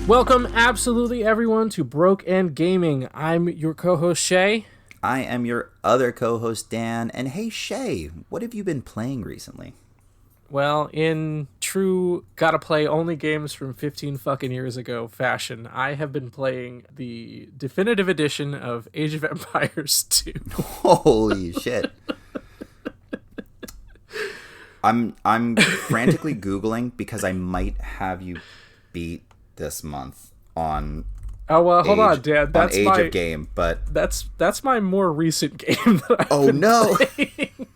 Welcome, absolutely everyone, to Broke and Gaming. I'm your co-host, Shea. I am your other co-host, Dan. And hey, Shea, what have you been playing recently? Well, in true gotta play only games from 15 fucking years ago fashion, I have been playing the definitive edition of Age of Empires 2. Holy shit. I'm frantically Googling because I might have you beat this month on Hold on, Dan. That's Age my of Game, but that's my more recent game that I've been playing.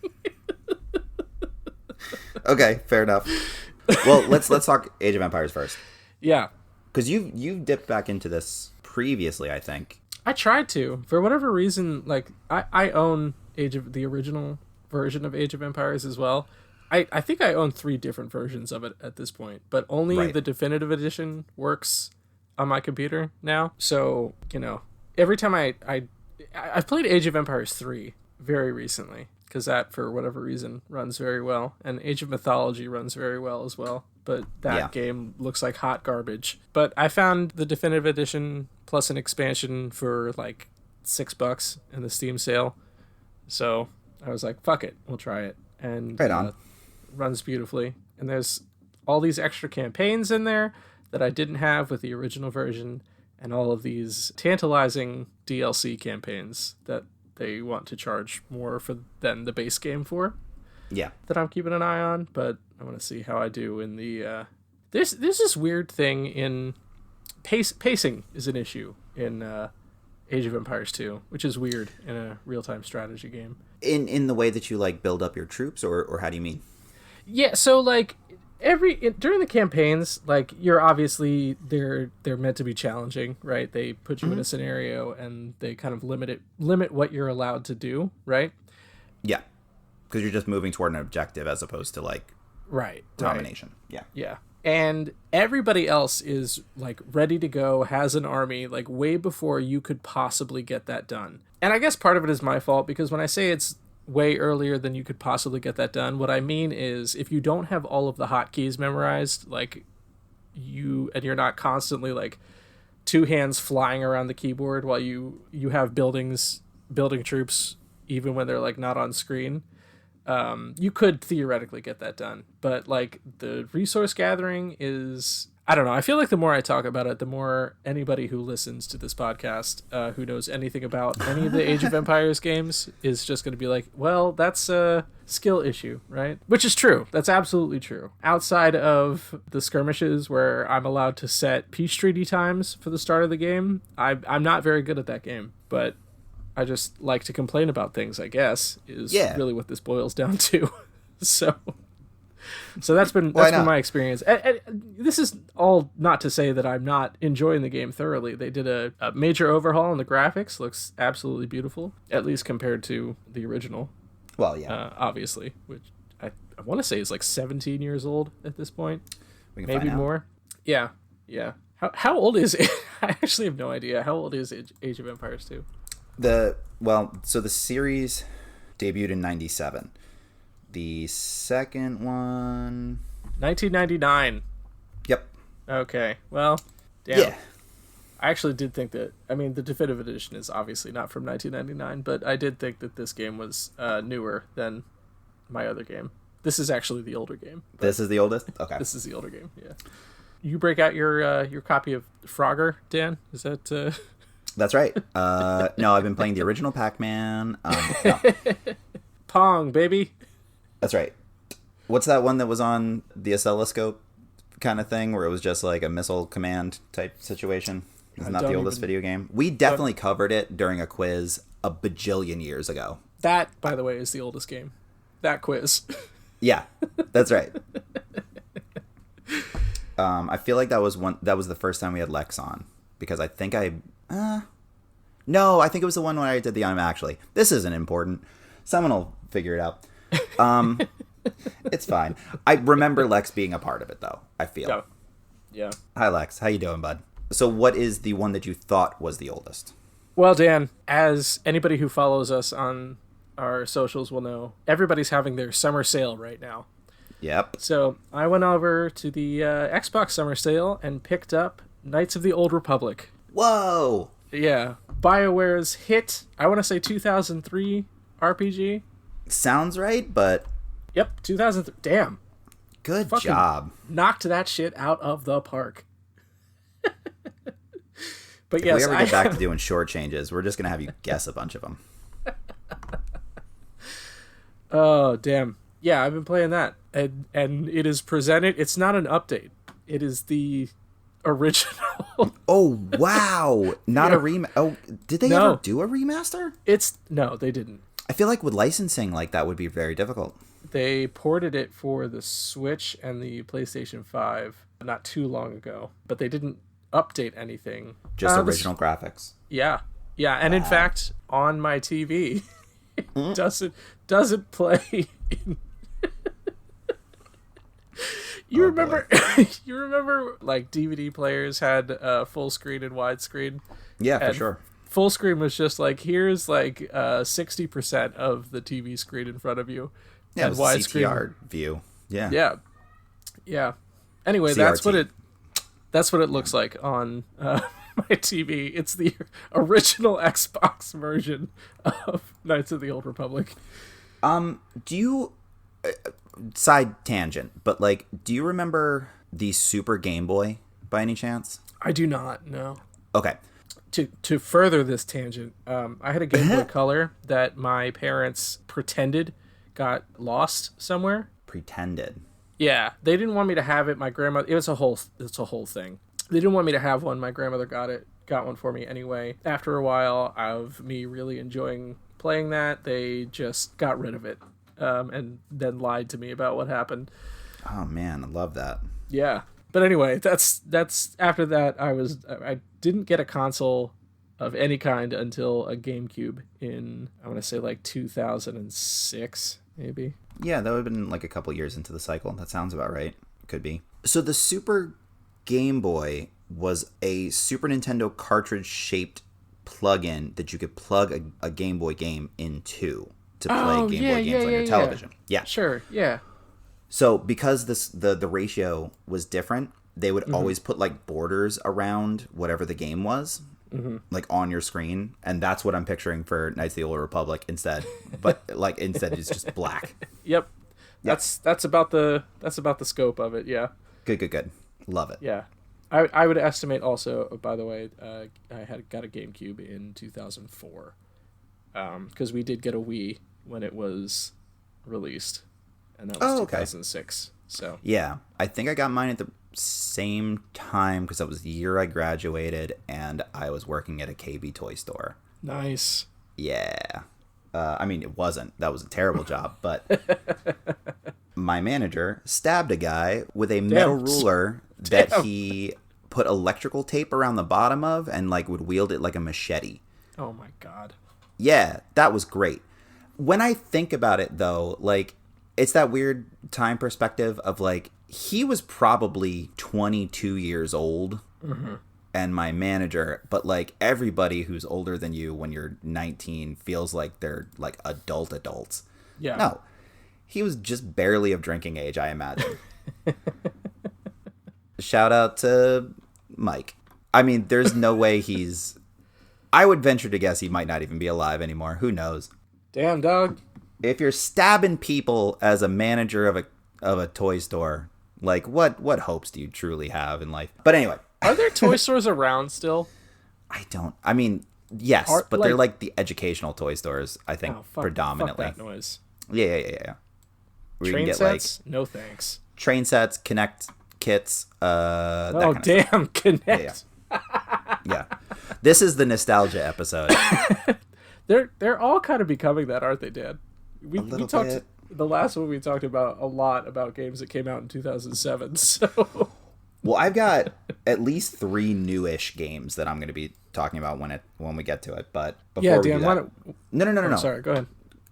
Okay, fair enough. Well, let's talk Age of Empires first. Yeah, because you dipped back into this previously, I think. I tried to, for whatever reason. Like I own the original version of Age of Empires as well. I think I own 3 different versions of it at this point, but only the definitive edition works on my computer now. So, every time I've played Age of Empires 3 very recently, because that, for whatever reason, runs very well, and Age of Mythology runs very well as well, but that game looks like hot garbage. But I found the definitive edition plus an expansion for like $6 in the Steam sale, so I was like, fuck it, we'll try it. And right on. Runs beautifully, and there's all these extra campaigns in there that I didn't have with the original version, and all of these tantalizing DLC campaigns that they want to charge more for than the base game for. Yeah, that I'm keeping an eye on, but I want to see how I do in the there's this weird thing in pacing is an issue in Age of Empires 2, which is weird in a real-time strategy game. In the way that you like build up your troops, or how do you mean? Yeah, so like during the campaigns, like you're obviously they're meant to be challenging, right? They put you in a scenario and they kind of limit what you're allowed to do, right? Yeah, because you're just moving toward an objective as opposed to like domination. Right. Yeah. And everybody else is like ready to go, has an army, like way before you could possibly get that done. And I guess part of it is my fault, because when I say it's way earlier than you could possibly get that done, what I mean is if you don't have all of the hotkeys memorized, like you're not constantly like 2 hands flying around the keyboard while you have building troops even when they're like not on screen, you could theoretically get that done. But like the resource gathering is, I don't know, I feel like the more I talk about it, the more anybody who listens to this podcast, who knows anything about any of the Age of Empires games, is just going to be like, well, that's a skill issue, right? Which is true. That's absolutely true. Outside of the skirmishes where I'm allowed to set peace treaty times for the start of the game, I'm not very good at that game, but I just like to complain about things, I guess, is really what this boils down to. So that's been my experience. And this is all not to say that I'm not enjoying the game thoroughly. They did a major overhaul in the graphics. Looks absolutely beautiful, at least compared to the original. Well, yeah. Obviously, which I want to say is like 17 years old at this point. We can maybe find out. More. Yeah. How old is it? I actually have no idea. How old is Age of Empires 2? So the series debuted in 97. The second one... 1999. Yep. Okay, well, damn. Yeah. I actually did think that... I mean, the definitive edition is obviously not from 1999, but I did think that this game was newer than my other game. This is actually the older game. This is the oldest? Okay. This is the older game, yeah. You break out your copy of Frogger, Dan? Is that... That's right. No, I've been playing the original Pac-Man. No. Pong, baby. That's right. What's that one that was on the oscilloscope kind of thing where it was just like a missile command type situation? It's not the oldest video game. We definitely covered it during a quiz a bajillion years ago. That, by the way, is the oldest game. That quiz. Yeah, that's right. I feel like that was the first time we had Lex on, because I think no, I think it was the one where I did the actually. This isn't important. Someone will figure it out. It's fine. I remember Lex being a part of it, though, I feel. Yeah. Hi, Lex. How you doing, bud? So what is the one that you thought was the oldest? Well, Dan, as anybody who follows us on our socials will know, everybody's having their summer sale right now. Yep. So I went over to the Xbox summer sale and picked up Knights of the Old Republic. Whoa! Yeah. BioWare's hit, I want to say 2003 RPG. Sounds right, but... Yep, 2003. Damn. Good Fucking job. Knocked that shit out of the park. But if yes, we ever get back to doing short changes, we're just going to have you guess a bunch of them. Oh, damn. Yeah, I've been playing that. And it is presented... It's not an update. It is the original. Oh, wow. Not a remaster. Oh, did they ever do a remaster? No, they didn't. I feel like with licensing like that would be very difficult. They ported it for the Switch and the PlayStation 5 not too long ago, but they didn't update anything. Just original graphics. Yeah. Yeah, and in fact, on my TV, it doesn't play in... You remember like DVD players had full screen and widescreen? Yeah, for sure. Full screen was just like, here's like 60% of the TV screen in front of you. Yeah, and it was a widescreen CTR view. Yeah. Yeah. Yeah. Anyway, CRT. that's what it looks like on my TV. It's the original Xbox version of Knights of the Old Republic. Do you side tangent, but like, do you remember the Super Game Boy by any chance? I do not, no. Okay. To further this tangent, I had a Game Boy Color that my parents pretended got lost somewhere. Pretended. Yeah, they didn't want me to have it. My grandmother, it's a whole thing. They didn't want me to have one. My grandmother got one for me anyway. After a while of me really enjoying playing that, they just got rid of it, and then lied to me about what happened. Oh man, I love that. Yeah, but anyway, that's after that. I didn't get a console of any kind until a GameCube in, I want to say like 2006, maybe. Yeah, that would have been like a couple years into the cycle. That sounds about right. Could be. So the Super Game Boy was a Super Nintendo cartridge-shaped plug-in that you could plug a Game Boy game into to play Game Boy games on your television. Yeah. Sure, yeah. So because the ratio was different, they would always put like borders around whatever the game was, like on your screen, and that's what I'm picturing for Knights of the Old Republic instead. But like instead, it's just black. Yep. That's about the scope of it. Yeah. Good. Love it. Yeah. I would estimate also. By the way, I had got a GameCube in 2004, because we did get a Wii when it was released, and that was 2006. So yeah, I think I got mine at the same time because that was the year I graduated and I was working at a KB toy store. Nice. Yeah. I mean, it wasn't. That was a terrible job, but my manager stabbed a guy with a metal ruler that he put electrical tape around the bottom of and like would wield it like a machete. Oh my God. Yeah, that was great. When I think about it though, like it's that weird time perspective of like, he was probably 22 years old and my manager, but like everybody who's older than you when you're 19 feels like they're like adults. Yeah. No, he was just barely of drinking age, I imagine. Shout out to Mike. I mean, there's no way I would venture to guess he might not even be alive anymore. Who knows? Damn, dog. If you're stabbing people as a manager of a toy store, like what hopes do you truly have in life? But anyway, are there toy stores around still? I mean, yes, but they're like the educational toy stores, I think, predominantly. Fuck that noise. Yeah. Where Train you can get sets? Like, no thanks. Train sets, Connect kits, that kind of damn, stuff. Connect. Yeah. This is the nostalgia episode. They're all kind of becoming that, aren't they, Dan? We talked bit. The last one we talked about a lot about games that came out in 2007. So, well, I've got at least 3 newish games that I'm going to be talking about when we get to it. But before we do that, no. Sorry, go ahead.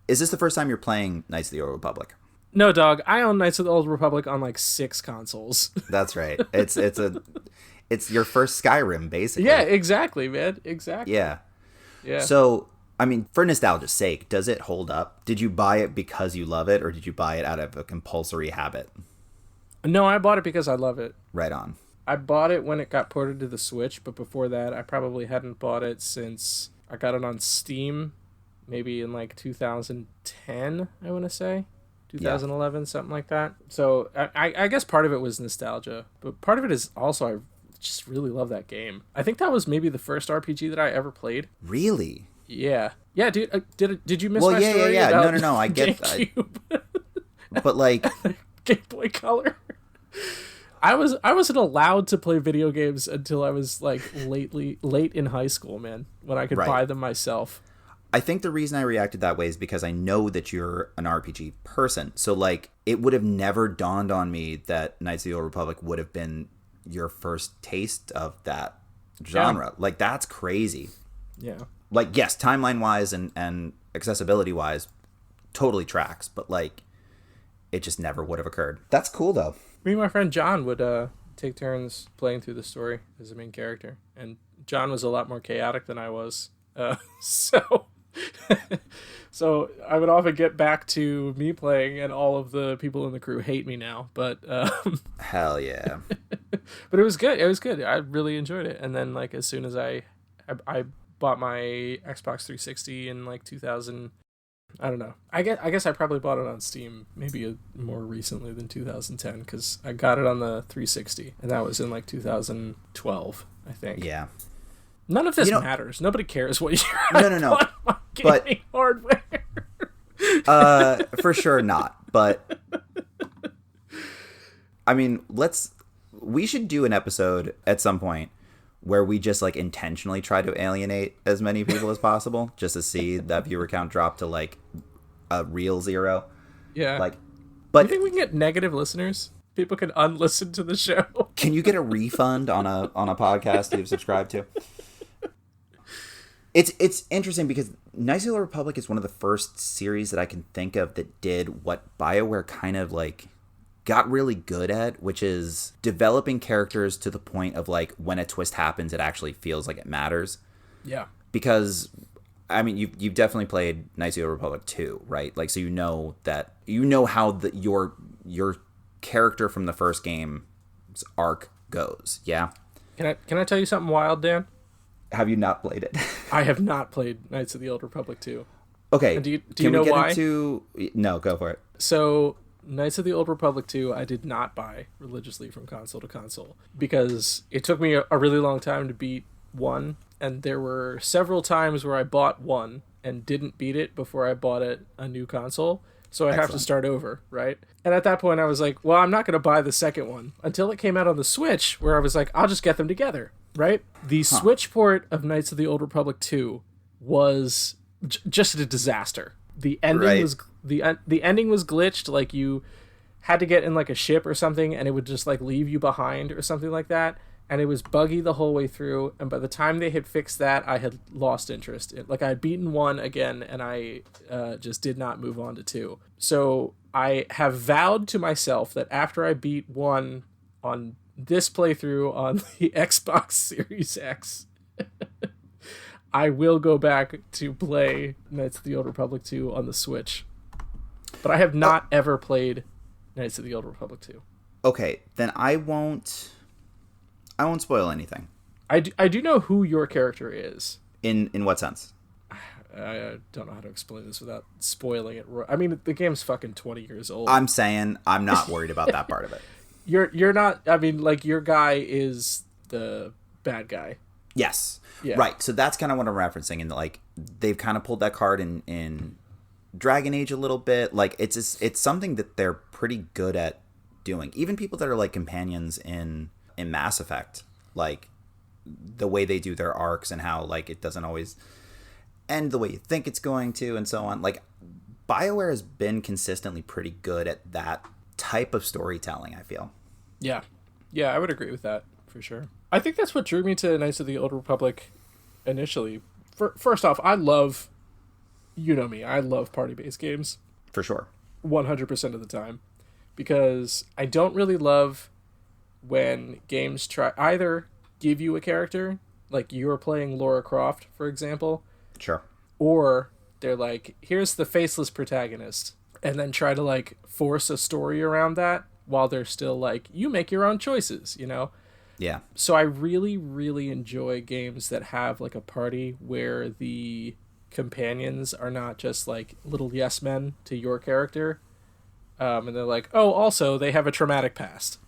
Is this the first time you're playing Knights of the Old Republic? No, dog. I own Knights of the Old Republic on like 6 consoles. That's right. It's your first Skyrim, basically. Yeah, exactly, man. Exactly. Yeah. Yeah. So, I mean, for nostalgia's sake, does it hold up? Did you buy it because you love it, or did you buy it out of a compulsory habit? No, I bought it because I love it. Right on. I bought it when it got ported to the Switch, but before that, I probably hadn't bought it since I got it on Steam, maybe in like 2010, I want to say. 2011, something like that. So I guess part of it was nostalgia, but part of it is also I just really love that game. I think that was maybe the first RPG that I ever played. Really? Yeah. Yeah, dude. Did you miss Well, my yeah, story? yeah. About No. I get that. But like Game Boy Color. I wasn't allowed to play video games until I was like late in high school, man, when I could buy them myself. I think the reason I reacted that way is because I know that you're an RPG person. So like it would have never dawned on me that Knights of the Old Republic would have been your first taste of that genre. Yeah. Like that's crazy. Yeah. Like yes, timeline wise and accessibility wise, totally tracks, but like it just never would have occurred. That's cool though. Me and my friend John would take turns playing through the story as the main character, and John was a lot more chaotic than I was. So I would often get back to me playing, and all of the people in the crew hate me now. But hell yeah! But it was good. It was good. I really enjoyed it. And then like as soon as I bought my Xbox 360 in like 2000. I don't know. I guess I probably bought it on Steam maybe more recently than 2010 because I got it on the 360 and that was in like 2012, I think. Yeah. None of this matters. Nobody cares what year No. my gaming hardware. For sure not. But I mean, we should do an episode at some point where we just like intentionally try to alienate as many people as possible just to see that viewer count drop to like a real 0. Yeah. Like, but you think we can get negative listeners? People can unlisten to the show. Can you get a refund on a podcast you've subscribed to? It's interesting because Knights of the Republic is one of the first series that I can think of that did what BioWare kind of like got really good at, which is developing characters to the point of like when a twist happens, it actually feels like it matters. Yeah. Because I mean, you've definitely played Knights of the Republic 2, right? Like, so you know how your character from the first game's arc goes. Yeah. Can I tell you something wild, Dan? Have you not played it? I have not played Knights of the Old Republic 2. Okay. And do you know why? No, go for it. So Knights of the Old Republic 2 I did not buy religiously from console to console because it took me a really long time to beat 1, and there were several times where I bought 1 and didn't beat it before I bought a new console, so I'd have to start over, right? And at that point I was like, well, I'm not going to buy the second one until it came out on the Switch, where I was like, I'll just get them together, right? The Switch port of Knights of the Old Republic 2 was just a disaster. The ending was the ending was glitched. Like you had to get in like a ship or something, and it would just like leave you behind or something like that. And it was buggy the whole way through. And by the time they had fixed that, I had lost interest. Like I had beaten 1 again, and I just did not move on to 2. So I have vowed to myself that after I beat 1 on this playthrough on the Xbox Series X, I will go back to play Knights of the Old Republic 2 on the Switch. But I have not ever played Knights of the Old Republic 2. Okay, then I won't spoil anything. I do know who your character is. In what sense? I don't know how to explain this without spoiling it. I mean, the game's fucking 20 years old. I'm saying I'm not worried about that part of it. You're not, I mean, like, your guy is the bad guy. Yes. Yeah. Right. So that's kind of what I'm referencing, and like they've kind of pulled that card in Dragon Age a little bit. Like it's something that they're pretty good at doing. Even people that are like companions in Mass Effect, like the way they do their arcs and how like it doesn't always end the way you think it's going to, and so on. Like BioWare has been consistently pretty good at that type of storytelling, I feel. Yeah, I would agree with that for sure. I think that's what drew me to Knights of the Old Republic initially. First off, I love, you know me, I love party-based games. For sure. 100% of the time. Because I don't really love when games try either give you a character, like you're playing Lara Croft, for example. Sure. Or they're like, here's the faceless protagonist, and then try to like force a story around that while they're still like, you make your own choices, you know? Yeah. So I really, really enjoy games that have like a party where the companions are not just like little yes men to your character. And they're like, oh, also they have a traumatic past.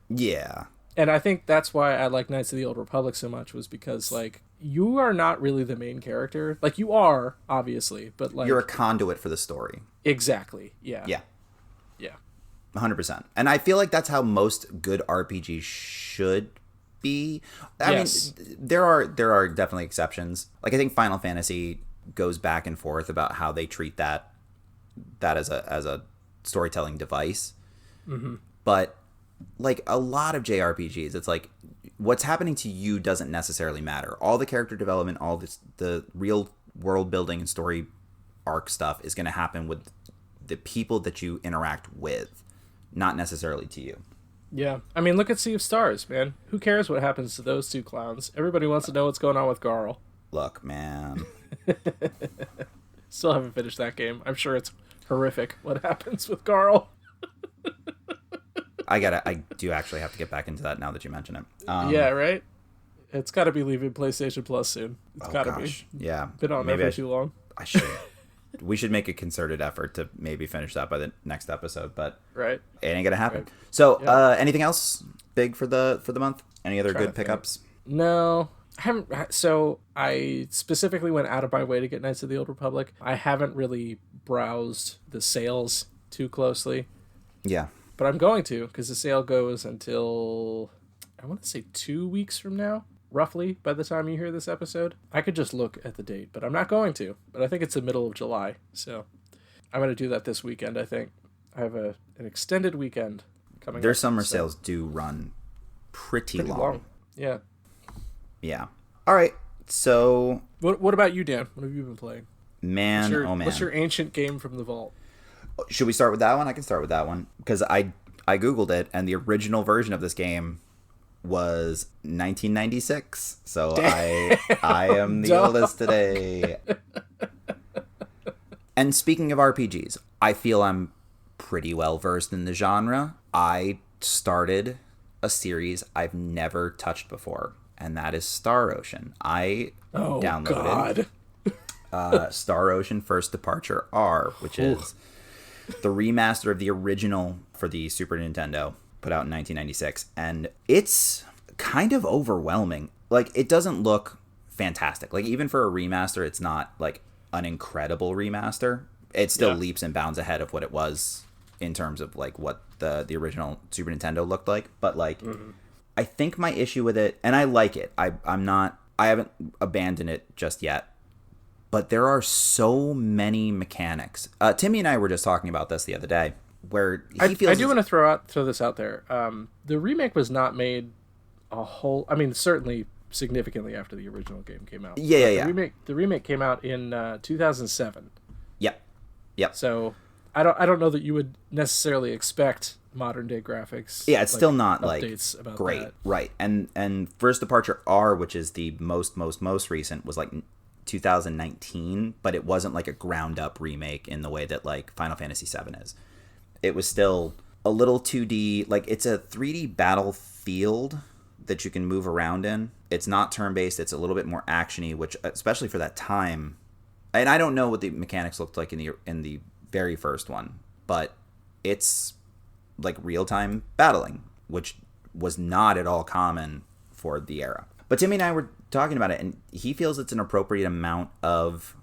Yeah. And I think that's why I like Knights of the Old Republic so much, was because like you are not really the main character. Like you are, obviously, but like You're a conduit for the story. exactly. Yeah. Yeah. Yeah. 100%. And I feel like that's how most good RPGs should be. I mean, there are definitely exceptions. Like I think Final Fantasy goes back and forth about how they treat that as a storytelling device. Mm-hmm. But like a lot of JRPGs, it's like what's happening to you doesn't necessarily matter. All the character development, all this, the real world building and story arc stuff is going to happen with the people that you interact with, not necessarily to you. Yeah. I mean, look at Sea of Stars, man. Who cares what happens to those two clowns? Everybody wants to know what's going on with Garl. Look, man. Still haven't finished that game. I'm sure it's horrific what happens with Garl. I do actually have to get back into that now that you mention it. Yeah, right? It's got to be leaving PlayStation Plus soon. It's got to be. Yeah. Been on there for too long. I should. We should make a concerted effort to maybe finish that by the next episode, but right, it ain't gonna happen. Right. So, anything else big for the month? Any other good pickups? No, I haven't. So I specifically went out of my way to get Knights of the Old Republic. I haven't really browsed the sales too closely. Yeah, but I'm going to, because the sale goes until I want to say 2 weeks from now. Roughly, by the time you hear this episode. I could just look at the date, but I'm not going to. But I think it's the middle of July, so I'm going to do that this weekend, I think. I have an extended weekend coming their up. Summer sales do run pretty long. Yeah. Yeah. All right, so... What about you, Dan? What have you been playing? Man. What's your ancient game from the vault? Should we start with that one? I can start with that one, because I Googled it, and the original version of this game was 1996, so I am the oldest today. And speaking of RPGs, I feel I'm pretty well versed in the genre. I started a series I've never touched before, and that is Star Ocean. I downloaded Star Ocean First Departure R, which is the remaster of the original for the Super Nintendo, put out in 1996, and it's kind of overwhelming. Like, it doesn't look fantastic. Like, even for a remaster, it's not like an incredible remaster. It still leaps and bounds ahead of what it was in terms of like what the original Super Nintendo looked like. But like, I think my issue with it, and I like it, I haven't abandoned it just yet, but there are so many mechanics. Timmy and I were just talking about this the other day, where he feels... I do want to throw this out there. The remake was not made certainly significantly after the original game came out. Yeah. The remake came out in 2007. Yep. So I don't know that you would necessarily expect modern day graphics. Yeah, it's still not updates like about great, that. Right? And First Departure R, which is the most recent, was like 2019, but it wasn't like a ground up remake in the way that like Final Fantasy VII is. It was still a little 2D, like it's a 3D battlefield that you can move around in. It's not turn-based, it's a little bit more actiony, which especially for that time, and I don't know what the mechanics looked like in the very first one, but it's like real-time battling, which was not at all common for the era. But Timmy and I were talking about it, and he feels it's an appropriate amount of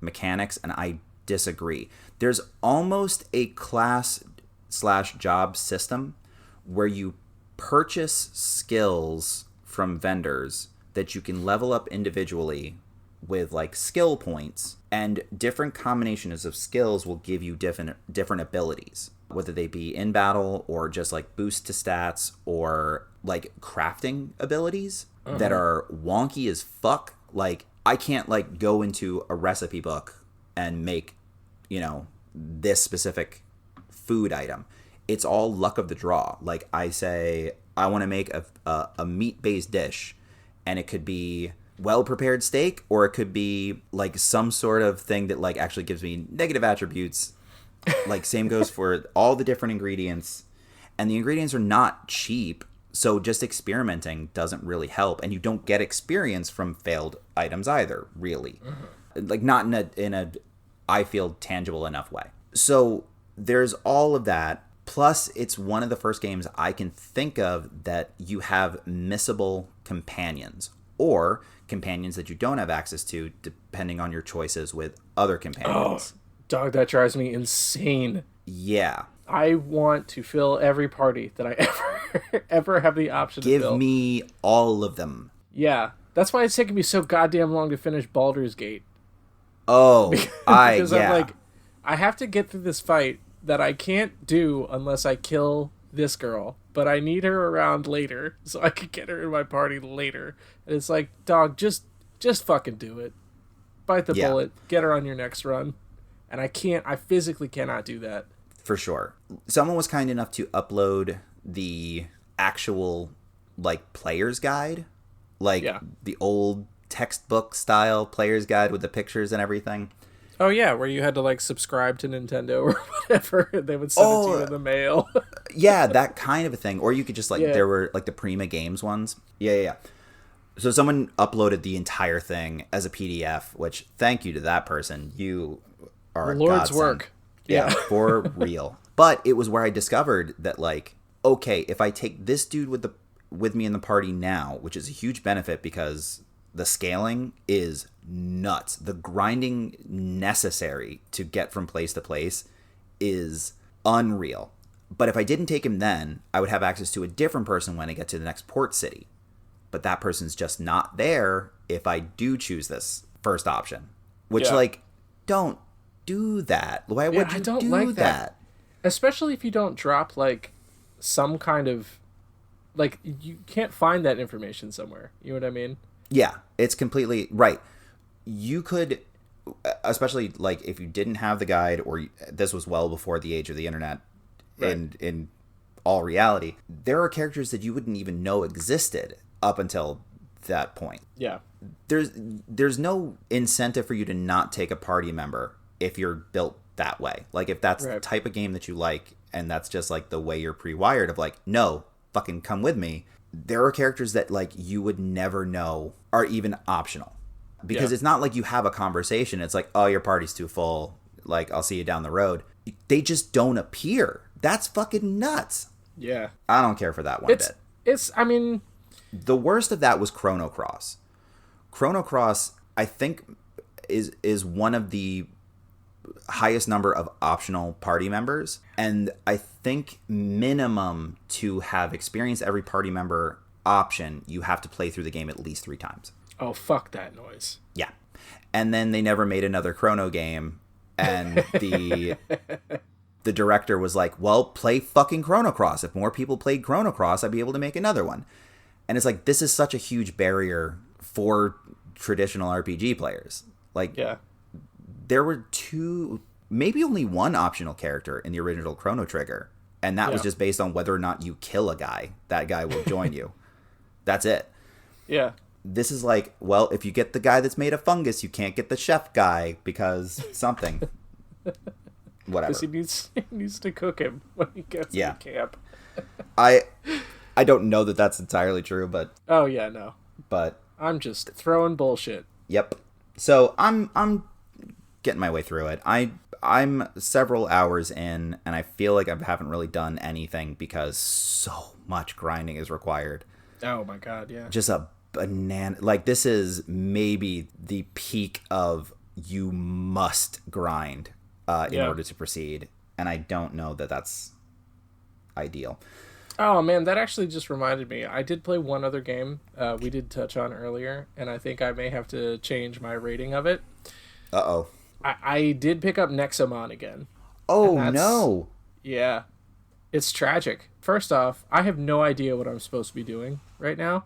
mechanics, and I disagree. There's almost a class/job system where you purchase skills from vendors that you can level up individually with like skill points, and different combinations of skills will give you different abilities, whether they be in battle or just like boost to stats or like crafting abilities that are wonky as fuck. Like, I can't like go into a recipe book and make, this specific food item. It's all luck of the draw. Like, I say I want to make a meat-based dish, and it could be well-prepared steak, or it could be like some sort of thing that like actually gives me negative attributes. Like, same goes for all the different ingredients, and the ingredients are not cheap. So just experimenting doesn't really help, and you don't get experience from failed items either, really. Like, not in a I feel tangible enough way. So there's all of that. Plus, it's one of the first games I can think of that you have missable companions, or companions that you don't have access to, depending on your choices with other companions. Oh, dog, that drives me insane. Yeah. I want to fill every party that I ever have the option to fill. Give me all of them. Yeah. That's why it's taken me so goddamn long to finish Baldur's Gate. Oh, because I'm like, I have to get through this fight that I can't do unless I kill this girl, but I need her around later so I can get her in my party later. And it's like, dog, just fucking do it. Bite the bullet, get her on your next run. And I physically cannot do that. For sure. Someone was kind enough to upload the actual, like, player's guide. Like, the old textbook style player's guide with the pictures and everything. Oh, yeah, where you had to, like, subscribe to Nintendo or whatever. They would send it to you in the mail. Yeah, that kind of a thing. Or you could just, like, there were, like, the Prima Games ones. Yeah. So someone uploaded the entire thing as a PDF, which, thank you to that person. You are a Lord's godsend. work. Yeah, for real. But it was where I discovered that, like, okay, if I take this dude with me in the party now, which is a huge benefit because the scaling is nuts. The grinding necessary to get from place to place is unreal. But if I didn't take him then, I would have access to a different person when I get to the next port city. But that person's just not there if I do choose this first option. Which, like, don't do that. Why would you do like that? Especially if you don't drop, like, some kind of... Like, you can't find that information somewhere. You know what I mean? Yeah, it's completely right. You could, especially, like, if you didn't have the guide, or this was well before the age of the internet, in all reality, there are characters that you wouldn't even know existed up until that point. Yeah. There's no incentive for you to not take a party member if you're built that way. Like, if that's the type of game that you like, and that's just, like, the way you're pre-wired of, like, no, fucking come with me. There are characters that, like, you would never know are even optional. Because it's not like you have a conversation. It's like, oh, your party's too full. Like, I'll see you down the road. They just don't appear. That's fucking nuts. Yeah. I don't care for that one bit. I mean... The worst of that was Chrono Cross. Chrono Cross, I think, is one of the highest number of optional party members, and I think minimum to have experienced every party member option, you have to play through the game at least 3 times. Oh, fuck that noise. Yeah. And then they never made another Chrono game, and the director was like, well, play fucking Chrono Cross. If more people played Chrono Cross, I'd be able to make another one. And it's like, this is such a huge barrier for traditional RPG players. Like, there were 2, maybe only 1 optional character in the original Chrono Trigger. And that was just based on whether or not you kill a guy. That guy will join you. That's it. Yeah. This is like, well, if you get the guy that's made of fungus, you can't get the chef guy because something. Whatever. Because he needs to cook him when he gets to camp. I don't know that that's entirely true, but... Oh, yeah, no. But... I'm just throwing bullshit. Yep. So, I'm getting my way through it. I'm several hours in, and I feel like I haven't really done anything because so much grinding is required. Oh, my God, yeah. Just a banana... Like, this is maybe the peak of you must grind in order to proceed. And I don't know that that's ideal. Oh, man, that actually just reminded me. I did play one other game we did touch on earlier, and I think I may have to change my rating of it. Uh-oh. I did pick up Nexomon again. Oh, no. Yeah. It's tragic. First off, I have no idea what I'm supposed to be doing right now,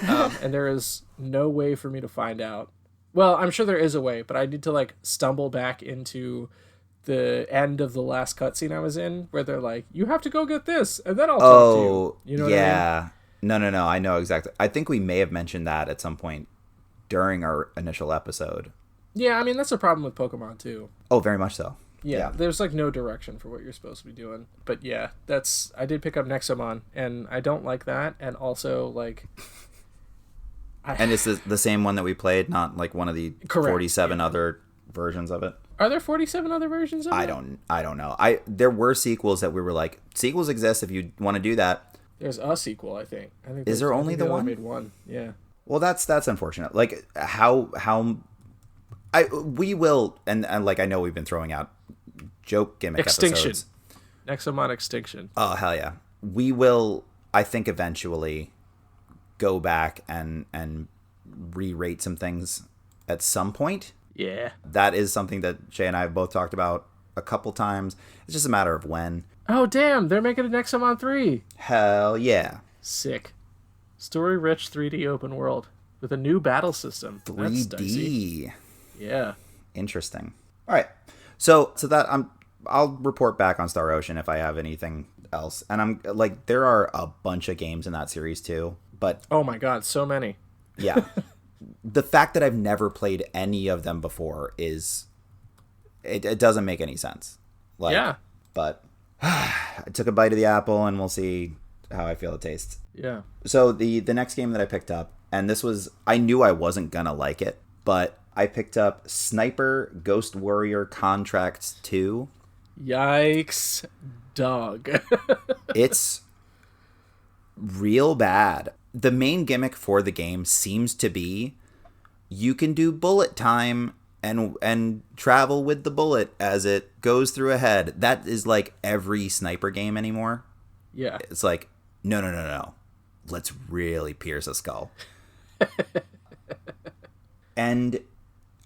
and there is no way for me to find out. Well, I'm sure there is a way, but I need to, like, stumble back into the end of the last cutscene I was in, where they're like, you have to go get this, and then I'll talk to you. You know what I mean? No, I know exactly. I think we may have mentioned that at some point during our initial episode. Yeah, I mean, that's a problem with Pokemon, too. Oh, very much so. Yeah, there's like no direction for what you're supposed to be doing. But yeah, I did pick up Nexomon, and I don't like that. And also, like, and it's the same one that we played, not like one of the 47 other versions of it. Are there 47 other versions of it? I don't know. There were sequels that we were like, sequels exist if you want to do that. There's a sequel, I think. Is there only the one? Made one. Yeah. Well, that's unfortunate. Like we will, and like I know we've been throwing out joke gimmick episodes. Nexomon Extinction. Oh hell yeah, we will. I think eventually go back and re-rate some things at some point. Yeah, that is something that Shay and I have both talked about a couple times. It's just a matter of when. Oh damn, they're making a Nexomon 3. Hell yeah. Sick. Story-rich 3D open world with a new battle system. 3D. Yeah. Interesting. All right. So that I'll report back on Star Ocean if I have anything else. And I'm like, there are a bunch of games in that series too, but oh my god, so many. Yeah. The fact that I've never played any of them before is it doesn't make any sense. Like, yeah. But I took a bite of the apple and we'll see how I feel it tastes. Yeah. So the next game that I picked up, and this was, I knew I wasn't gonna like it, but I picked up Sniper Ghost Warrior Contracts 2. Yikes, dog. It's real bad. The main gimmick for the game seems to be you can do bullet time and travel with the bullet as it goes through a head. That is like every sniper game anymore. Yeah. It's like, no. Let's really pierce a skull. And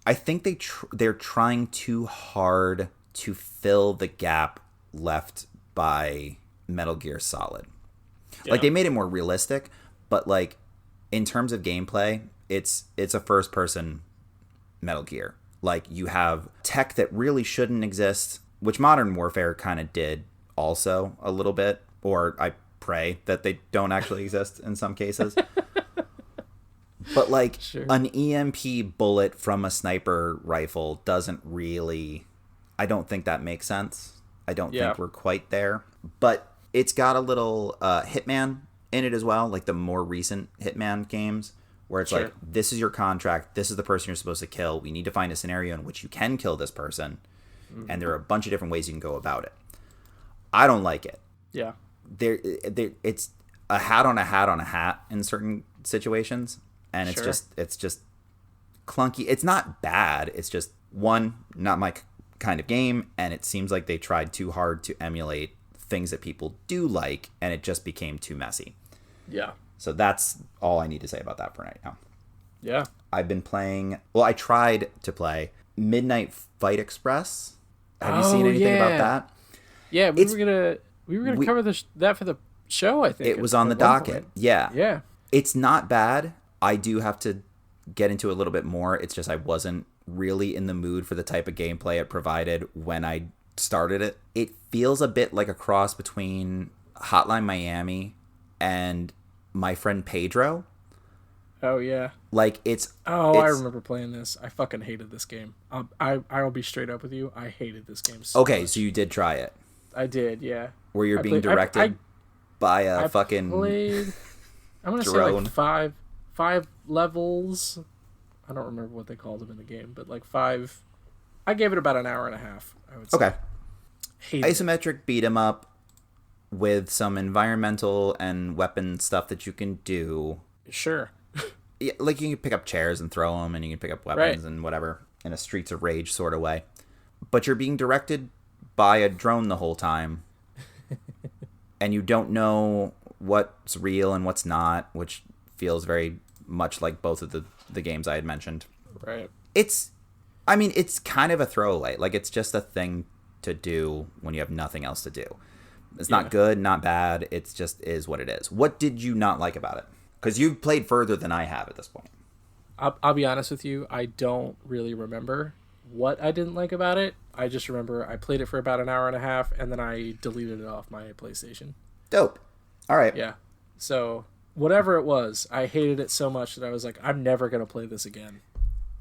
I think they're trying too hard to fill the gap left by Metal Gear Solid. Yeah. Like, they made it more realistic, but like in terms of gameplay, it's a first person Metal Gear. Like, you have tech that really shouldn't exist, which Modern Warfare kind of did also a little bit, or I pray that they don't actually exist in some cases. But like, sure. An EMP bullet from a sniper rifle doesn't really, I don't think that makes sense. I don't think we're quite there. But it's got a little Hitman in it as well, like the more recent Hitman games, where it's like, this is your contract, this is the person you're supposed to kill, we need to find a scenario in which you can kill this person, and there are a bunch of different ways you can go about it. I don't like it. Yeah. It's a hat on a hat on a hat in certain situations, and it's just clunky. It's not bad, it's just, one, not my kind of game, and it seems like they tried too hard to emulate things that people do like, and it just became too messy. Yeah. So that's all I need to say about that for right now. Yeah. I've been playing, well, I tried to play Midnight Fight Express. Have you seen anything about that? Yeah, we were gonna cover that for the show, I think. It was on the docket. Yeah. Yeah. It's not bad. I do have to get into it a little bit more. It's just I wasn't really in the mood for the type of gameplay it provided when I started it. It feels a bit like a cross between Hotline Miami and My Friend Pedro. Oh yeah. Like it's I remember playing this. I fucking hated this game. I'll be straight up with you. I hated this game so much. So you did try it. I did, yeah. Where you're being directed by a fucking played, I'm gonna drone. say like five levels. I don't remember what they called them in the game, but like 5. I gave it about an hour and a half, I would say. Okay. Hated Isometric beat 'em up with some environmental and weapon stuff that you can do. Sure. Yeah, like you can pick up chairs and throw them, and you can pick up weapons and whatever in a Streets of Rage sort of way. But you're being directed by a drone the whole time, and you don't know what's real and what's not, which feels very much like both of the games I had mentioned. Right. It's kind of a throwaway. Like, it's just a thing to do when you have nothing else to do. It's not good, not bad. It's just is what it is. What did you not like about it? Because you've played further than I have at this point. I'll be honest with you. I don't really remember what I didn't like about it. I just remember I played it for about an hour and a half, and then I deleted it off my PlayStation. Dope. All right. Yeah. So whatever it was, I hated it so much that I was like, I'm never going to play this again.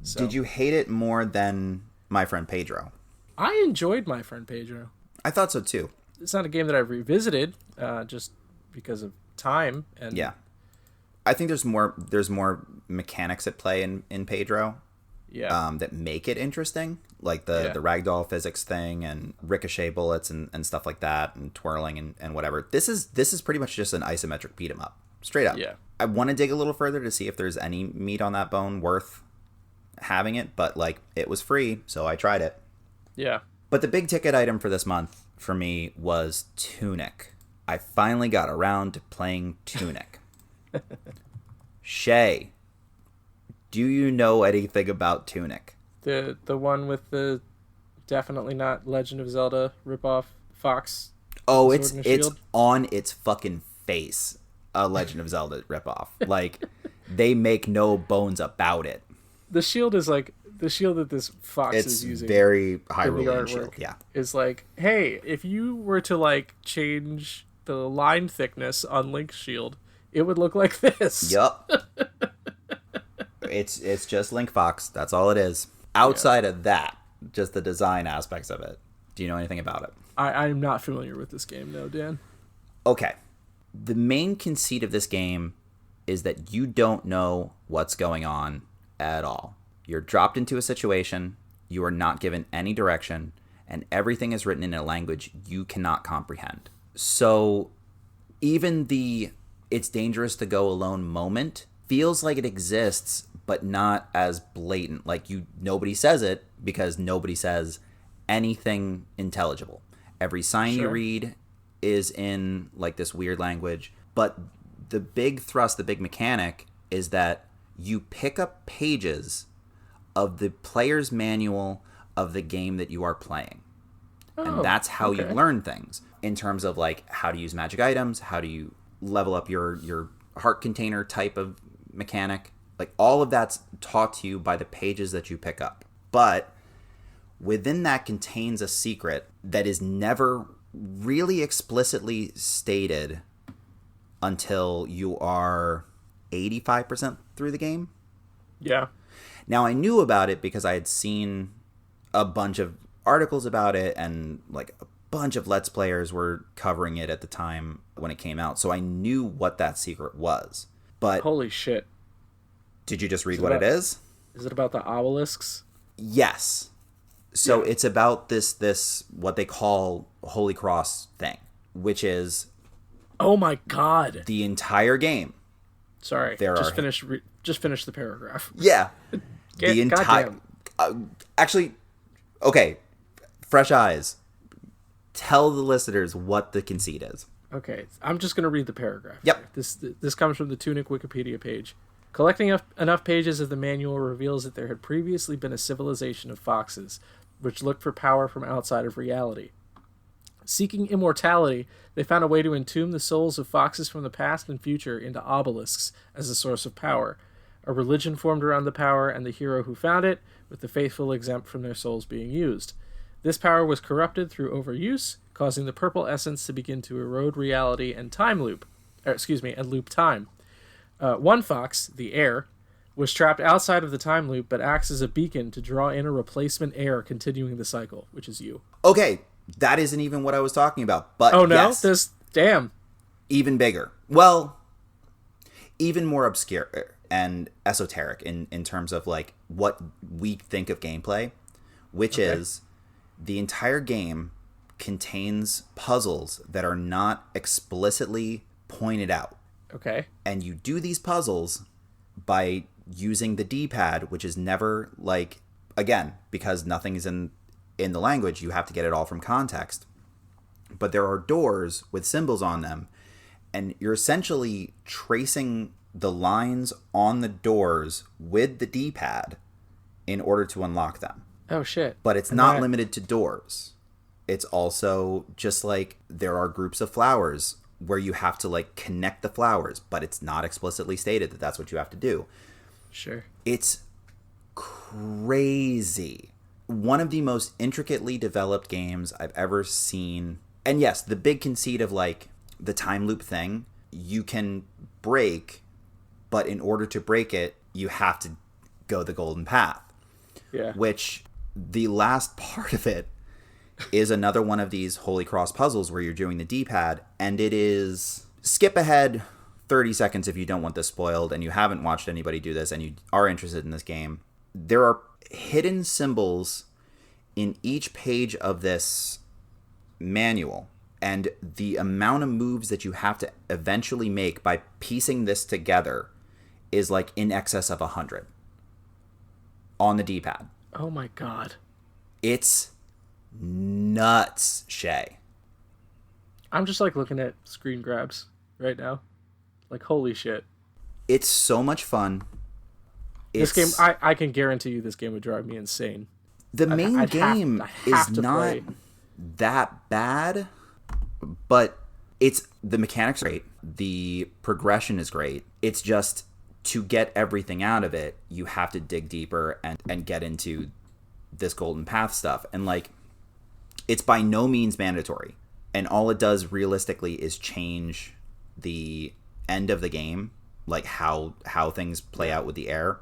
So. Did you hate it more than My Friend Pedro? I enjoyed My Friend Pedro. I thought so too. It's not a game that I've revisited, just because of time. And Yeah. I think there's more mechanics at play in Pedro. Yeah. That make it interesting, like the ragdoll physics thing and ricochet bullets and stuff like that, and twirling and whatever. This is pretty much just an isometric beat 'em up, straight up. Yeah. I want to dig a little further to see if there's any meat on that bone worth having it, but like it was free, so I tried it. Yeah. But the big ticket item for this month for me was Tunic. I finally got around to playing Tunic. Shea, do you know anything about Tunic? The one with the definitely not Legend of Zelda ripoff fox. Oh, it's on its fucking face. A Legend of Zelda ripoff. Like, they make no bones about it. The shield is like the shield that this fox is using. It's very Hyrulean shield. Yeah. Is like, hey, if you were to like change the line thickness on Link's shield, it would look like this. Yup. It's just Link Fox. That's all it is. Outside of that, just the design aspects of it. Do you know anything about it? I'm not familiar with this game, no, Dan. Okay. The main conceit of this game is that you don't know what's going on at all. You're dropped into a situation, you are not given any direction, and everything is written in a language you cannot comprehend. So even the "it's dangerous to go alone" moment feels like it exists, but not as blatant. Like, nobody says it because nobody says anything intelligible. Every sign you read is in like this weird language, but the big thrust, the big mechanic is that you pick up pages of the player's manual of the game that you are playing. And that's how you learn things in terms of like how to use magic items, how do you level up your heart container type of mechanic. Like, all of that's taught to you by the pages that you pick up. But within that contains a secret that is never really explicitly stated until you are 85% through the game. Yeah. Now, I knew about it because I had seen a bunch of articles about it, and like a bunch of Let's Players were covering it at the time when it came out. So I knew what that secret was. But holy shit. Did you just read what it is? Is it about the obelisks? Yes. So it's about this what they call Holy Cross thing, which is, oh my god, the entire game. Sorry, just finish the paragraph. Yeah. The entire actually, okay, fresh eyes. Tell the listeners what the conceit is. Okay, I'm just going to read the paragraph. Yep. This comes from the Tunic Wikipedia page. Collecting enough pages of the manual reveals that there had previously been a civilization of foxes, which looked for power from outside of reality. Seeking immortality, they found a way to entomb the souls of foxes from the past and future into obelisks as a source of power. A religion formed around the power and the hero who found it, with the faithful exempt from their souls being used. This power was corrupted through overuse, causing the purple essence to begin to erode reality and loop time. One fox, the heir, was trapped outside of the time loop, but acts as a beacon to draw in a replacement heir, continuing the cycle, which is you. Okay, that isn't even what I was talking about. But oh no, yes, damn, even bigger. Well, even more obscure and esoteric in terms of like what we think of gameplay, which is the entire game contains puzzles that are not explicitly pointed out. Okay. And you do these puzzles by using the D-pad, which is never like, again, because nothing's in the language, you have to get it all from context. But there are doors with symbols on them, and you're essentially tracing the lines on the doors with the D-pad in order to unlock them. Oh, shit. But it's not limited to doors. It's also just like there are groups of flowers where you have to like connect the flowers, but it's not explicitly stated that that's what you have to do. Sure. It's crazy. One of the most intricately developed games I've ever seen. And yes, the big conceit of like the time loop thing, you can break, but in order to break it, you have to go the golden path. Yeah. Which the last part of it is another one of these Holy Cross puzzles where you're doing the D-pad, and it is skip ahead 30 seconds if you don't want this spoiled and you haven't watched anybody do this and you are interested in this game. There are hidden symbols in each page of this manual, and the amount of moves that you have to eventually make by piecing this together is like in excess of 100 on the D-pad. Oh my god. It's nuts, Shea. I'm just like looking at screen grabs right now. Like, holy shit. It's so much fun. This game, I can guarantee you this game would drive me insane. The main game is not that bad, but the mechanics are great. The progression is great. It's just, to get everything out of it, you have to dig deeper and get into this Golden Path stuff. And like, it's by no means mandatory. And all it does realistically is change the end of the game, like how things play out with the air.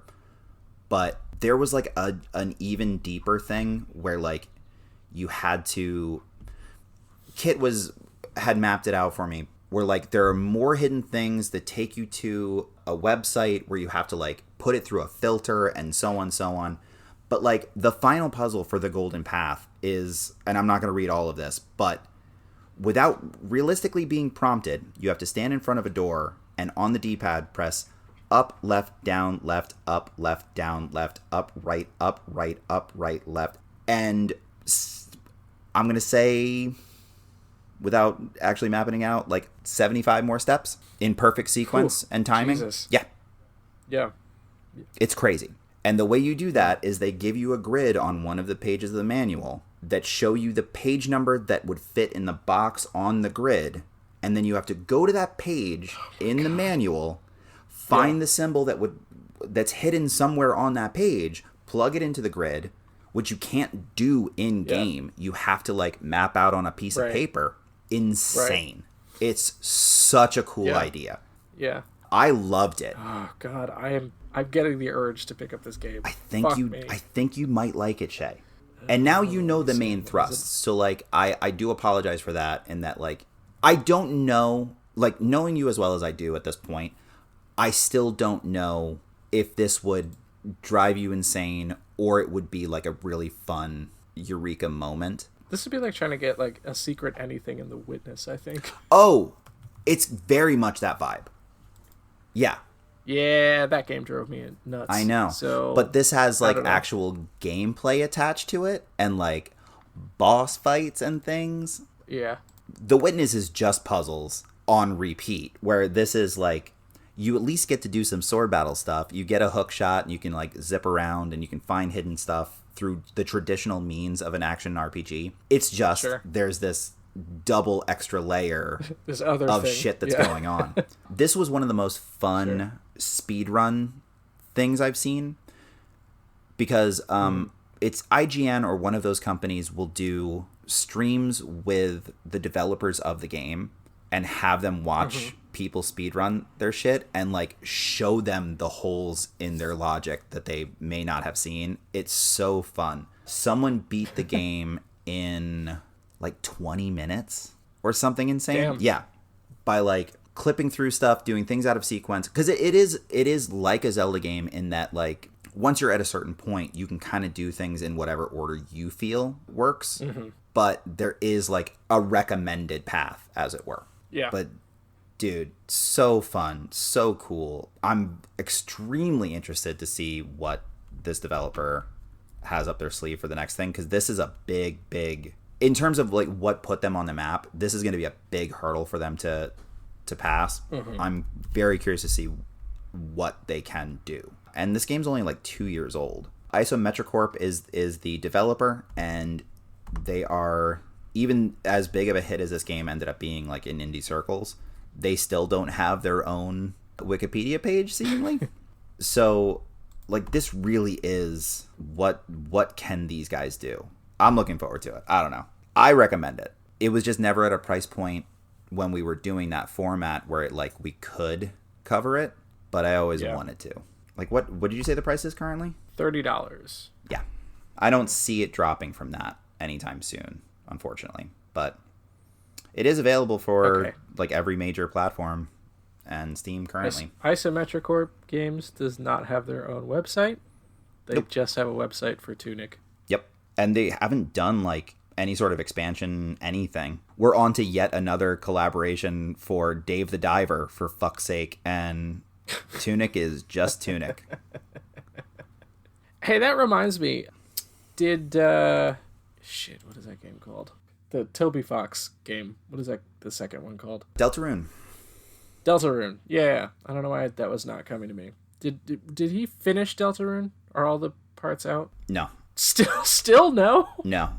But there was like an even deeper thing where like you had to, Kit had mapped it out for me, where like there are more hidden things that take you to a website where you have to like put it through a filter and so on. But like the final puzzle for the Golden Path is, and I'm not going to read all of this, but without realistically being prompted, you have to stand in front of a door and on the D-pad press up, left, down, left, up, down, left, up, right, left. And I'm going to say, without actually mapping it out, like 75 more steps in perfect sequence and timing. Jesus. Yeah. It's crazy. And the way you do that is they give you a grid on one of the pages of the manual that show you the page number that would fit in the box on the grid. And then you have to go to that page in the manual, find the symbol that's hidden somewhere on that page, plug it into the grid, which you can't do in game. You have to like map out on a piece of paper. Insane. It's such a cool idea. Yeah. I loved it. Oh god, I'm getting the urge to pick up this game. I think you might like it, Shea. And now you know the main thrust. So like I do apologize for that, and that like I don't know, like knowing you as well as I do at this point, I still don't know if this would drive you insane or it would be like a really fun eureka moment. This would be like trying to get like a secret anything in The Witness, I think. Oh, it's very much that vibe. Yeah. Yeah, that game drove me nuts. I know. But this has like actual gameplay attached to it and like boss fights and things. Yeah. The Witness is just puzzles on repeat, where this is like you at least get to do some sword battle stuff. You get a hook shot and you can like zip around and you can find hidden stuff through the traditional means of an action RPG. It's just there's this double extra layer this other of thing. Shit that's going on. This was one of the most fun speedrun things I've seen, because it's IGN or one of those companies will do streams with the developers of the game and have them watch people speedrun their shit and like show them the holes in their logic that they may not have seen. It's so fun. Someone beat the game in like 20 minutes or something insane. Damn. Yeah. By like clipping through stuff, doing things out of sequence. Because it is like a Zelda game in that like once you're at a certain point, you can kind of do things in whatever order you feel works. But there is like a recommended path, as it were. Yeah. But dude, so fun, so cool. I'm extremely interested to see what this developer has up their sleeve for the next thing, because this is a big, in terms of like what put them on the map, this is going to be a big hurdle for them to pass. I'm very curious to see what they can do. And this game's only like 2 years old. Isometricorp is the developer, and they are, even as big of a hit as this game ended up being like in indie circles, they still don't have their own Wikipedia page seemingly. So like this really is what can these guys do? I'm looking forward to it. I don't know. I recommend it. It was just never at a price point when we were doing that format where it like we could cover it, but I always wanted to. Like what did you say the price is currently? $30. Yeah. I don't see it dropping from that anytime soon, unfortunately. But it is available for Okay. like every major platform and Steam currently. Isometric Corp Games does not have their own website. They Nope. just have a website for Tunic. Yep. And they haven't done like any sort of expansion, anything. We're on to yet another collaboration for Dave the Diver, for fuck's sake, and Tunic is just Tunic. Hey, that reminds me. Did shit, what is that game called? The Toby Fox game. What is that the second one called? Deltarune. Deltarune. Yeah. I don't know why that was not coming to me. Did he finish Deltarune? Are all the parts out? No. Still no? No.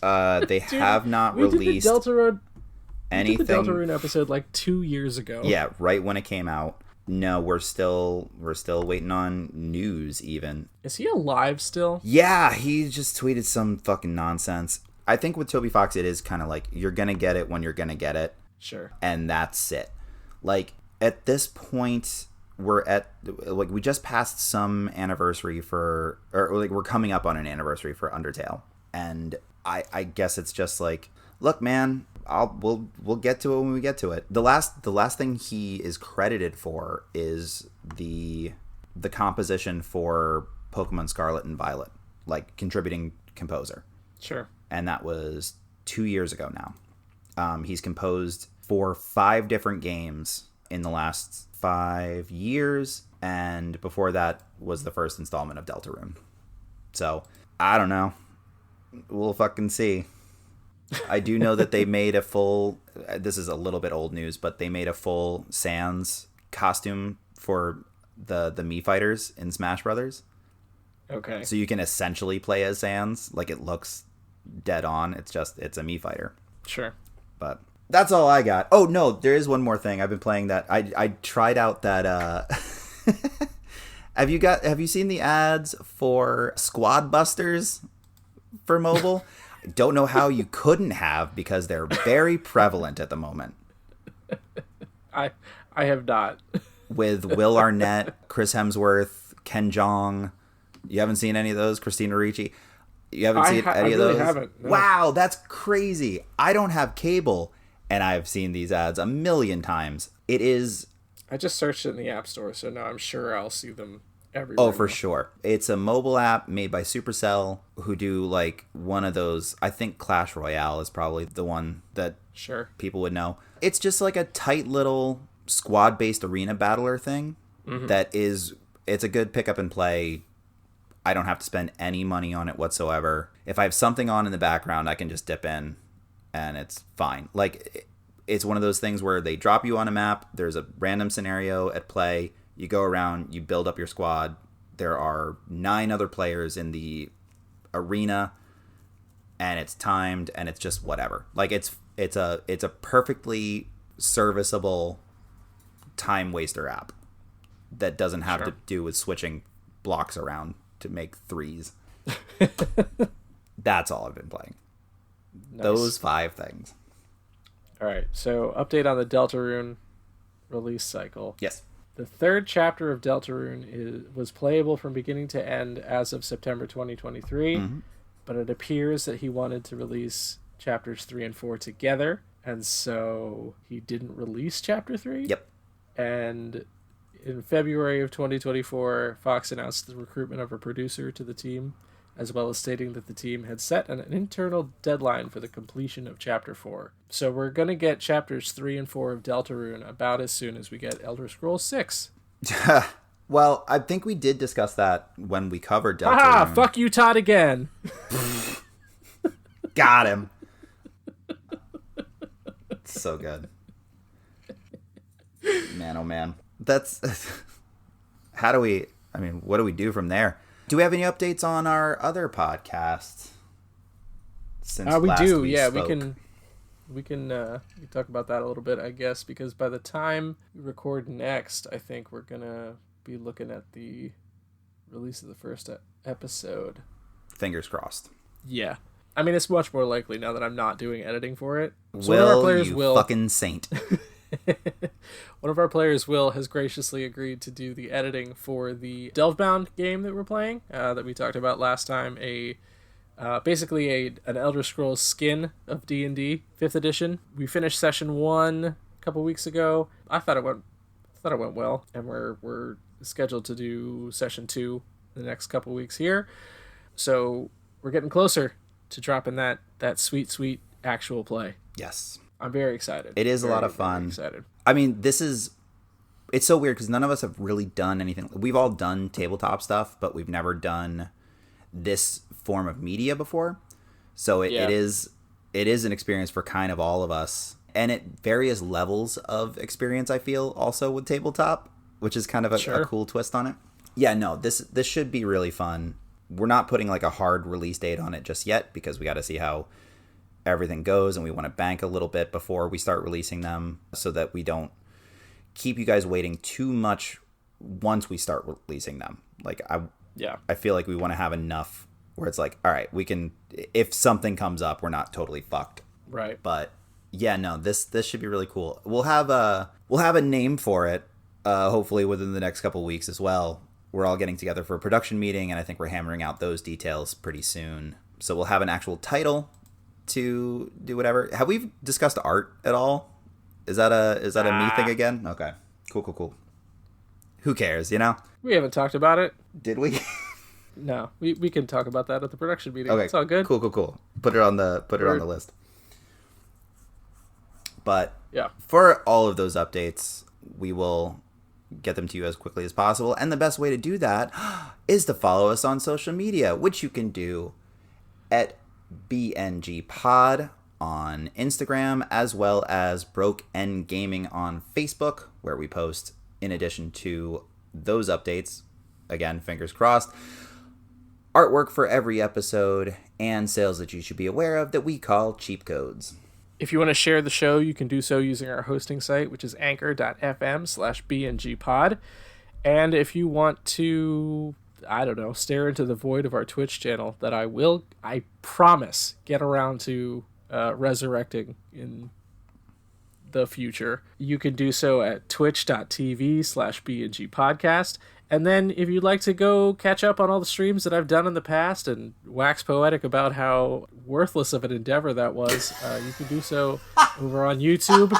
They have not released anything. We did the Deltarune episode like 2 years ago. Yeah, right when it came out. No, we're still waiting on news even. Is he alive still? Yeah, he just tweeted some fucking nonsense. I think with Toby Fox it is kind of like you're going to get it when you're going to get it. Sure. And that's it. Like at this point we're at like we just passed some anniversary for or like we're coming up on an anniversary for Undertale. And I guess it's just like, look, man, we'll get to it when we get to it. The last thing he is credited for is the composition for Pokemon Scarlet and Violet, like contributing composer. Sure. And that was 2 years ago now. He's composed for 5 different games in the last 5 years, and before that was the first installment of Deltarune. So I don't know. We'll fucking see. I do know that they made a full, this is a little bit old news, but they made a full Sans costume for the Mii fighters in Smash Brothers. Okay. So you can essentially play as Sans. Like it looks dead on. It's a Mii fighter. Sure. But that's all I got. Oh no, there is one more thing. I've been playing that. I tried out that Have you seen the ads for Squad Busters for mobile? I don't know how you couldn't have, because they're very prevalent at the moment. I have not. With Will Arnett, Chris Hemsworth, Ken Jeong. You haven't seen any of those? Christina Ricci? You haven't seen any of those? I haven't. No. Wow, that's crazy. I don't have cable, and I've seen these ads a million times. It is... I just searched it in the App Store, so now I'm sure I'll see them everywhere. Oh, for sure. It's a mobile app made by Supercell, who do like one of those... I think Clash Royale is probably the one that Sure. people would know. It's just like a tight little squad-based arena battler thing that is... It's a good pick up and play. I don't have to spend any money on it whatsoever. If I have something on in the background, I can just dip in and it's fine. Like, it's one of those things where they drop you on a map. There's a random scenario at play. You go around, you build up your squad. There are 9 other players in the arena, and it's timed, and it's just whatever. Like, it's a perfectly serviceable time waster app that doesn't have to do with switching blocks around to make threes. That's all I've been playing. Nice. Those 5 things. All right, so update on the Deltarune release cycle. Yes. The 3rd chapter of Deltarune was playable from beginning to end as of September 2023, but it appears that he wanted to release chapters 3 and 4 together, and so he didn't release chapter 3? Yep. And in February of 2024, Fox announced the recruitment of a producer to the team, as well as stating that the team had set an internal deadline for the completion of Chapter 4. So we're going to get Chapters 3 and 4 of Deltarune about as soon as we get Elder Scrolls 6. Well, I think we did discuss that when we covered Deltarune. Haha, fuck you, Todd, again. Got him. So good. Man, oh man. That's... what do we do from there? Do we have any updates on our other podcasts? Since we last do. we Yeah, spoke? we can talk about that a little bit, I guess, because by the time we record next, I think we're gonna be looking at the release of the first episode. Fingers crossed. Yeah, I mean, it's much more likely now that I'm not doing editing for it. So Will, one of our players, you Will, fucking saint. one of our players, Will, has graciously agreed to do the editing for the Delvebound game that we're playing, that we talked about last time, a Basically an Elder Scrolls skin of D&D 5th edition. We finished session 1 a couple weeks ago. I thought it went well, and we're scheduled to do session 2 the next couple weeks here. So we're getting closer to dropping that sweet actual play. Yes. I'm very excited. It is a lot of fun. Excited. I mean, it's so weird because none of us have really done anything. We've all done tabletop stuff, but we've never done this form of media before. So it is an experience for kind of all of us, and at various levels of experience, I feel, also with tabletop, which is kind of a cool twist on it. Yeah, no, this should be really fun. We're not putting like a hard release date on it just yet because we got to see how everything goes, and we want to bank a little bit before we start releasing them so that we don't keep you guys waiting too much once we start releasing them. Like I feel like we want to have enough where it's like, all right, we can, if something comes up, we're not totally fucked. Right. But yeah, no, this should be really cool. We'll have a name for it, hopefully within the next couple weeks as well. We're all getting together for a production meeting, and I think we're hammering out those details pretty soon. So we'll have an actual title to do whatever. Have we discussed art at all? Is that a me thing again? Okay. Cool. Who cares, you know? We haven't talked about it. Did we? No. We can talk about that at the production meeting. Okay. It's all good. Cool. Put it on the list. But yeah, for all of those updates, we will get them to you as quickly as possible. And the best way to do that is to follow us on social media, which you can do at BNG Pod on Instagram, as well as Broke N Gaming on Facebook, where we post, in addition to those updates, again, fingers crossed, artwork for every episode and sales that you should be aware of that we call cheap codes. If you want to share the show, you can do so using our hosting site, which is anchor.fm/BNGpod. And if you want to, I don't know, stare into the void of our Twitch channel that I promise, get around to resurrecting in the future, you can do so at twitch.tv/BNGpodcast. And then if you'd like to go catch up on all the streams that I've done in the past and wax poetic about how worthless of an endeavor that was, you can do so over on YouTube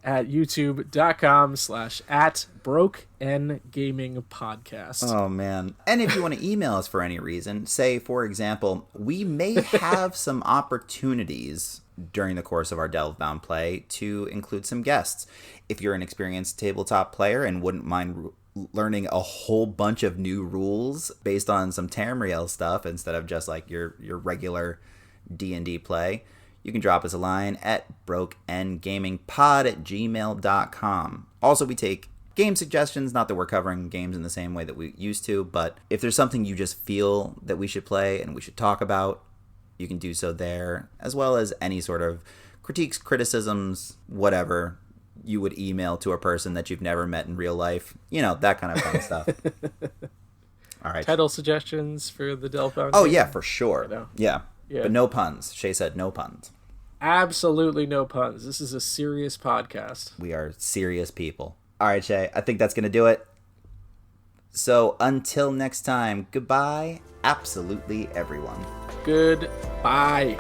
at youtube.com/@BrokeNGamingPodcast. Oh, man. And if you want to email us for any reason, say, for example, we may have some opportunities during the course of our Delvebound play to include some guests. If you're an experienced tabletop player and wouldn't mind learning a whole bunch of new rules based on some Tamriel stuff instead of just like your regular D&D play, you can drop us a line at brokengamingpod@gmail.com. Also, we take game suggestions, not that we're covering games in the same way that we used to, but if there's something you just feel that we should play and we should talk about, you can do so there, as well as any sort of critiques, criticisms, whatever you would email to a person that you've never met in real life. You know, that kind of fun stuff. All right. Title suggestions for the Delvebound. Oh, yeah, for sure. You know? Yeah. Yeah. But no puns. Shea said no puns. Absolutely no puns. This is a serious podcast. We are serious people. All right, Shea, I think that's going to do it. So until next time, goodbye, absolutely everyone. Goodbye.